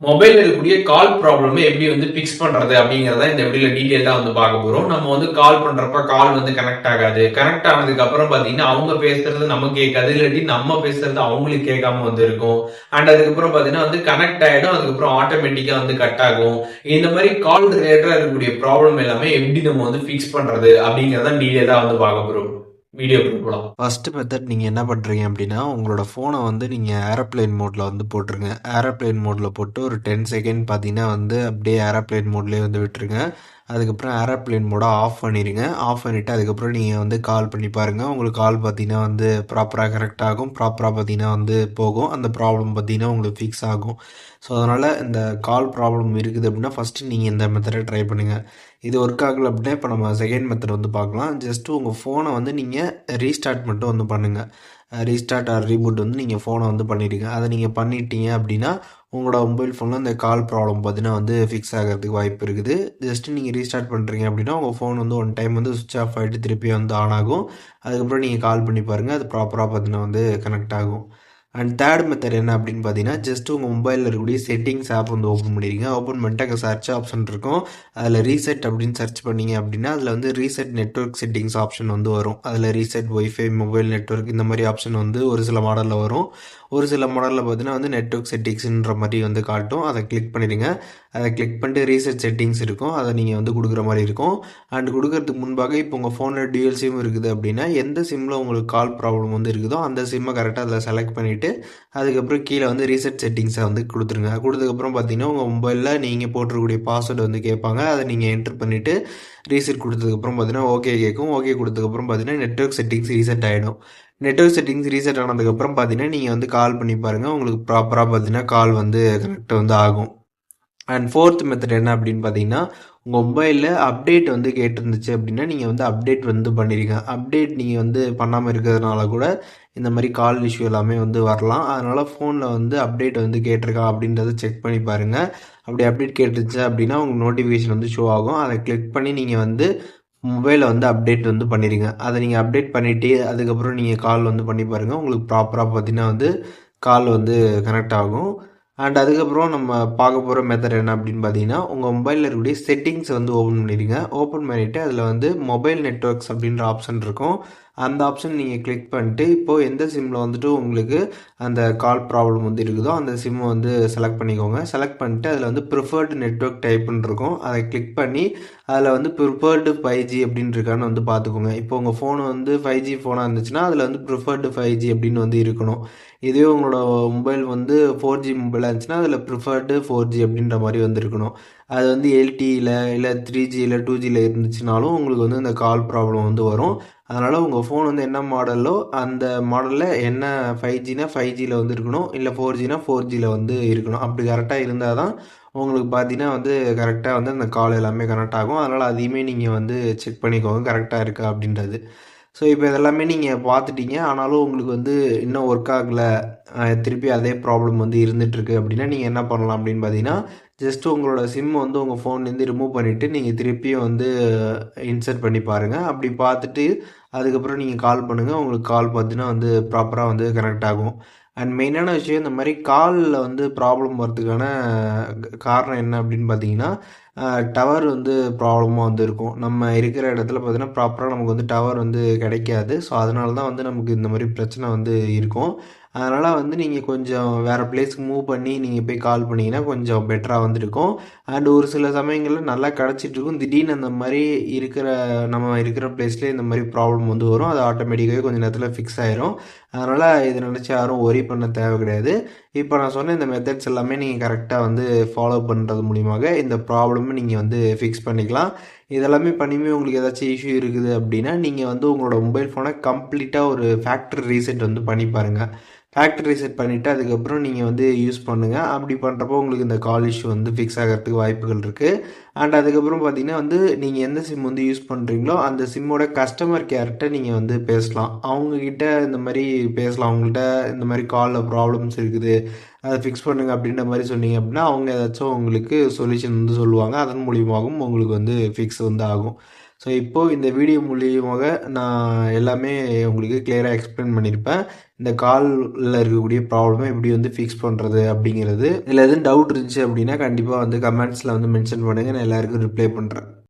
மொபைல்ல இருக்கக்கூடிய கால் ப்ராப்ளம் எப்படி வந்து ஃபிக்ஸ் பண்றது அப்படிங்கறத இந்த வீடியோல டீடைலா வந்து பார்க்க போறோம். நம்ம வந்து கால் பண்றப்ப கால் வந்து கனெக்ட் ஆகாது. கனெக்ட் ஆனதுக்கு அப்புறம் பாத்தீங்கன்னா அவங்க பேசுறது நமக்கு கேட்காது. இல்லாட்டி நம்ம பேசுறது அவங்களுக்கு கேட்காம வந்து இருக்கும். அண்ட் அதுக்கப்புறம் பாத்தீங்கன்னா வந்து கனெக்ட் ஆயிடும். அதுக்கப்புறம் ஆட்டோமேட்டிக்கா வந்து கட் ஆகும். இந்த மாதிரி கால் ரிலேட்டடா இருக்கக்கூடிய ப்ராப்ளம் எல்லாமே எப்படி நம்ம வந்து ஃபிக்ஸ் பண்றது அப்படிங்கறத டீடைலா வந்து பார்க்க போறோம். வீடியோக்குள்ள போலாம். ஃபர்ஸ்ட் மெத்தட் நீங்கள் என்ன பண்ணுறீங்க அப்படின்னா உங்களோட ஃபோனை வந்து நீங்கள் ஏரோப்ளேன் மோடில் வந்து போட்டுருங்க. ஏரோப்ளேன் மோடில் போட்டு ஒரு 10 செகண்ட் பார்த்தீங்கன்னா வந்து அப்படியே ஏரோப்ளேன் மோட்லேயே வந்து விட்டுருங்க. அதுக்கப்புறம் ஏரோப்ளேன் மோட ஆஃப் பண்ணிடுங்க. ஆஃப் பண்ணிவிட்டு அதுக்கப்புறம் நீங்கள் வந்து கால் பண்ணி பாருங்கள். உங்களுக்கு கால் பார்த்தீங்கன்னா வந்து ப்ராப்பராக கரெக்ட் ஆகும். ப்ராப்பராக பார்த்தீங்கன்னா வந்து போகும். அந்த ப்ராப்ளம் பார்த்தீங்கன்னா உங்களுக்கு ஃபிக்ஸ் ஆகும். ஸோ அதனால் இந்த கால் ப்ராப்ளம் இருக்குது அப்படின்னா ஃபஸ்ட்டு நீங்கள் இந்த மெத்தடை ட்ரை பண்ணுங்கள். இது ஒர்க் ஆகலை அப்படின்னா இப்போ நம்ம செகண்ட் மெத்தட் வந்து பார்க்கலாம். ஜஸ்ட்டு உங்கள் ஃபோனை வந்து நீங்கள் ரீஸ்டார்ட் மட்டும் வந்து பண்ணுங்கள். ரீஸ்டார்ட் ஆர் ரீபூட் வந்து நீங்கள் ஃபோனை வந்து பண்ணிவிடுங்க. அதை நீங்கள் பண்ணிட்டீங்க அப்படின்னா உங்களோட மொபைல் ஃபோனில் இந்த கால் ப்ராப்ளம் பார்த்தீங்கன்னா வந்து ஃபிக்ஸ் ஆகிறதுக்கு வாய்ப்பு இருக்குது. ஜஸ்ட்டு நீங்கள் ரீஸ்டார்ட் பண்ணுறீங்க அப்படின்னா உங்கள் ஃபோன் வந்து ஒன் டைம் வந்து சுவிட்ச் ஆஃப் ஆகிட்டு திருப்பி வந்து ஆன் ஆகும். அதுக்கப்புறம் நீங்கள் கால் பண்ணி பாருங்கள். அது ப்ராப்பராக பார்த்தீங்கன்னா வந்து கனெக்ட் ஆகும். அண்ட் தேர்ட் மெத்தட் என்ன அப்படின்னு பார்த்தீங்கன்னா ஜஸ்ட் உங்கள் மொபைலில் இருக்கக்கூடிய செட்டிங்ஸ் ஆப் வந்து ஓப்பன் பண்ணிடுங்க. ஓப்பன் பண்ணிட்டு அங்கே சர்ச் ஆப்ஷன் இருக்கும். அதில் ரீசெட் அப்படின்னு சர்ச் பண்ணிங்க அப்படின்னா அதில் வந்து ரீசெட் நெட்வொர்க் செட்டிங்ஸ் ஆப்ஷன் வந்து வரும். அதில் ரீசெட் ஒய்ஃபை மொபைல் நெட்வொர்க் இந்த மாதிரி ஆப்ஷன் வந்து ஒரு சில மாடலில் வரும். ஒரு சில மாடலில் பார்த்தீங்கன்னா வந்து நெட்வொர்க் செட்டிங்ஸ்ன்ற மாதிரி வந்து காட்டும். அதை கிளிக் பண்ணிடுங்க. அதை கிளிக் பண்ணிட்டு ரீசெட் செட்டிங்ஸ் இருக்கும். அதை நீங்கள் வந்து கொடுக்குற மாதிரி இருக்கும். அண்ட் கொடுக்கறதுக்கு முன்பாக இப்போ உங்கள் ஃபோனில் டியூஎல் சிம் இருக்குது அப்படின்னா எந்த சிம்மில் உங்களுக்கு கால் ப்ராப்ளம் வந்து இருக்குதோ அந்த சிம்மை கரெக்டாக அதில் செலக்ட் பண்ணிவிட்டு அதுக்கப்புறம் கீழே வந்து ரீசெட் செட்டிங்ஸை வந்து கொடுத்துருங்க. கொடுத்ததுக்கப்புறம் பார்த்தீங்கன்னா உங்கள் மொபைலில் நீங்கள் போட்டிருக்கக்கூடிய பாஸ்வேர்டு வந்து கேட்பாங்க. அதை நீங்கள் என்ட்ரு பண்ணிவிட்டு ரீசெட் கொடுத்ததுக்கப்புறம் பார்த்தீங்கன்னா ஓகே கேட்கும். ஓகே கொடுத்ததுக்கப்புறம் பார்த்தீங்கன்னா நெட்வொர்க் செட்டிங்ஸ் ரீசெட் ஆகிடும். நெட்வொர்க் செட்டிங்ஸ் ரீசெட் ஆனதுக்கப்புறம் பார்த்தீங்கன்னா நீங்கள் வந்து கால் பண்ணி பாருங்கள். உங்களுக்கு ப்ராப்பராக பார்த்தீங்கன்னா கால் வந்து கனெக்ட் வந்து ஆகும். அண்ட் ஃபோர்த் மெத்தட் என்ன அப்படின்னு பார்த்தீங்கன்னா உங்கள் மொபைலில் அப்டேட் வந்து கேட்டிருந்துச்சு அப்படின்னா நீங்கள் வந்து அப்டேட் வந்து பண்ணிடுங்க. அப்டேட் நீங்கள் வந்து பண்ணாமல் இருக்கிறதுனால கூட இந்த மாதிரி கால் இஷ்யூ எல்லாமே வந்து வரலாம். அதனால் ஃபோனில் வந்து அப்டேட் வந்து கேட்டிருக்கா அப்படின்றத செக் பண்ணி பாருங்கள். அப்படி அப்டேட் கேட்டுருச்சு அப்படின்னா உங்களுக்கு நோட்டிஃபிகேஷன் வந்து ஷோ ஆகும். அதை கிளிக் பண்ணி நீங்கள் வந்து மொபைலை வந்து அப்டேட் வந்து பண்ணிடுங்க. அதை நீங்கள் அப்டேட் பண்ணிவிட்டு அதுக்கப்புறம் நீங்கள் கால் வந்து பண்ணி பாருங்கள். உங்களுக்கு ப்ராப்பராக பார்த்தீங்கன்னா வந்து கால் வந்து கனெக்ட் ஆகும். அண்ட் அதுக்கப்புறம் நம்ம பார்க்க போகிற மெத்தட் என்ன அப்படின்னு பார்த்தீங்கன்னா உங்கள் மொபைலில் இருக்கக்கூடிய செட்டிங்ஸ் வந்து ஓப்பன் பண்ணிடுங்க. ஓப்பன் பண்ணிவிட்டு அதில் வந்து மொபைல் நெட்வொர்க்ஸ் அப்படின்ற ஆப்ஷன் இருக்கும். அந்த ஆப்ஷன் நீங்கள் கிளிக் பண்ணிட்டு இப்போது எந்த சிம்மில் வந்துட்டு உங்களுக்கு அந்த கால் ப்ராப்ளம் வந்து இருக்குதோ அந்த சிம்மை வந்து செலக்ட் பண்ணிக்கோங்க. செலக்ட் பண்ணிட்டு அதில் வந்து ப்ரிஃபர்டு நெட்வொர்க் டைப்புன்னு இருக்கும். அதை கிளிக் பண்ணி அதில் வந்து ப்ரிஃபர்டு 5G அப்படின்னு இருக்கான்னு வந்து பார்த்துக்கோங்க. இப்போ உங்கள் ஃபோன் வந்து 5G ஃபோனாக இருந்துச்சுன்னா அதில் வந்து ப்ரிஃபர்டு 5G அப்படின்னு வந்து இருக்கணும். இதுவே உங்களோட மொபைல் வந்து 4G மொபைலாக இருந்துச்சுன்னா அதில் ப்ரிஃபர்டு 4G அப்படின்ற மாதிரி வந்து இருக்கணும். அது வந்து LTEயில் இல்லை 3G இல்லை 2Gயில் இருந்துச்சுனாலும் உங்களுக்கு வந்து இந்த கால் ப்ராப்ளம் வந்து வரும். அதனால் உங்கள் ஃபோன் வந்து என்ன மாடலோ அந்த மாடலில் என்ன 5Gனா 5Gயில் வந்து இருக்கணும். இல்லை 4Gனா 4Gயில் வந்து இருக்கணும். அப்படி கரெக்டாக இருந்தால் தான் உங்களுக்கு பார்த்தீங்கன்னா வந்து கரெக்டாக வந்து அந்த கால் எல்லாமே கனெக்ட் ஆகும். அதனால் அதையுமே நீங்கள் வந்து செக் பண்ணிக்கோங்க கரெக்டாக இருக்கா அப்படின்றது. ஸோ இப்போ இதெல்லாமே நீங்கள் பார்த்துட்டீங்க. ஆனாலும் உங்களுக்கு வந்து இன்னும் ஒர்க் ஆகலை, திருப்பி அதே ப்ராப்ளம் வந்து இருந்துகிட்ருக்கு அப்படின்னா நீங்கள் என்ன பண்ணலாம் அப்படின்னு பார்த்தீங்கன்னா ஜஸ்ட்டு உங்களோட சிம் வந்து உங்கள் ஃபோன்லேருந்து ரிமூவ் பண்ணிவிட்டு நீங்கள் திருப்பியும் வந்து இன்சர்ட் பண்ணி பாருங்கள். அப்படி பார்த்துட்டு அதுக்கப்புறம் நீங்கள் கால் பண்ணுங்கள். உங்களுக்கு கால் பார்த்தீங்கன்னா வந்து ப்ராப்பராக வந்து கனெக்ட் ஆகும். அண்ட் மெயினான விஷயம் இந்த மாதிரி காலில் வந்து ப்ராப்ளம் வரதுக்கான காரணம் என்ன அப்படின்னு பார்த்தீங்கன்னா டவர் வந்து ப்ராப்ளமாக வந்து இருக்கும். நம்ம இருக்கிற இடத்துல பார்த்தீங்கன்னா ப்ராப்பராக நமக்கு வந்து டவர் வந்து கிடைக்காது. ஸோ அதனால தான் வந்து நமக்கு இந்த மாதிரி பிரச்சனை வந்து இருக்கும். அதனால் வந்து நீங்கள் கொஞ்சம் வேறு பிளேஸ்க்கு மூவ் பண்ணி நீங்கள் போய் கால் பண்ணிங்கன்னா கொஞ்சம் பெட்டராக வந்து இருக்கும். அண்ட் ஒரு சில சமயங்களில் நல்லா கிடச்சிட்ருக்கும். திடீர்னு அந்த மாதிரி நம்ம இருக்கிற பிளேஸ்லேயே இந்த மாதிரி ப்ராப்ளம் வந்து வரும். அது ஆட்டோமேட்டிக்காகவே கொஞ்சம் நேரத்தில் ஃபிக்ஸ் ஆயிரும். அதனால் இதை நினச்சி யாரும் ஒரி பண்ண தேவை கிடையாது. இப்போ நான் சொன்ன இந்த மெத்தட்ஸ் எல்லாமே நீங்கள் கரெக்டாக வந்து ஃபாலோ பண்ணுறது மூலியமாக இந்த ப்ராப்ளமை நீங்கள் வந்து ஃபிக்ஸ் பண்ணிக்கலாம். இதெல்லாமே பண்ணியுமே உங்களுக்கு ஏதாச்சும் இஷ்யூ இருக்குது அப்படின்னா நீங்கள் வந்து உங்களோட மொபைல் ஃபோனை கம்ப்ளீட்டாக ஒரு ஃபேக்ட்ரி ரீசெட் வந்து பண்ணி பாருங்கள். ஃபேக்ட்ரி ரீசெட் பண்ணிவிட்டு அதுக்கப்புறம் நீங்கள் வந்து யூஸ் பண்ணுங்கள். அப்படி பண்ணுறப்போ உங்களுக்கு இந்த கால் இஷ்யூ வந்து ஃபிக்ஸ் ஆகிறதுக்கு வாய்ப்புகள் இருக்குது. அண்ட் அதுக்கப்புறம் பார்த்தீங்கன்னா வந்து நீங்கள் எந்த சிம் வந்து யூஸ் பண்ணுறீங்களோ அந்த சிம்மோட கஸ்டமர் கேர்கிட்ட நீங்கள் வந்து பேசலாம். அவங்கக்கிட்ட இந்த மாதிரி பேசலாம். அவங்கள்ட்ட இந்த மாதிரி காலில் ப்ராப்ளம்ஸ் இருக்குது, அதை ஃபிக்ஸ் பண்ணுங்க அப்படின்ற மாதிரி சொன்னீங்க அப்படின்னா அவங்க ஏதாச்சும் உங்களுக்கு சொல்யூஷன் வந்து சொல்லுவாங்க. அதன் மூலியமாகவும் உங்களுக்கு வந்து ஃபிக்ஸ் வந்து ஆகும். ஸோ இப்போது இந்த வீடியோ மூலியமாக நான் எல்லாமே உங்களுக்கு கிளியராக எக்ஸ்பிளைன் பண்ணியிருப்பேன். இந்த காலில் இருக்கக்கூடிய ப்ராப்ளமை எப்படி வந்து ஃபிக்ஸ் பண்ணுறது அப்படிங்கிறது. இதில் எதுவும் டவுட் இருந்துச்சு அப்படின்னா கண்டிப்பாக வந்து கமெண்ட்ஸில் வந்து மென்ஷன் பண்ணுங்கள். நான் எல்லாருக்கும் ரிப்ளை பண்ணுறேன்.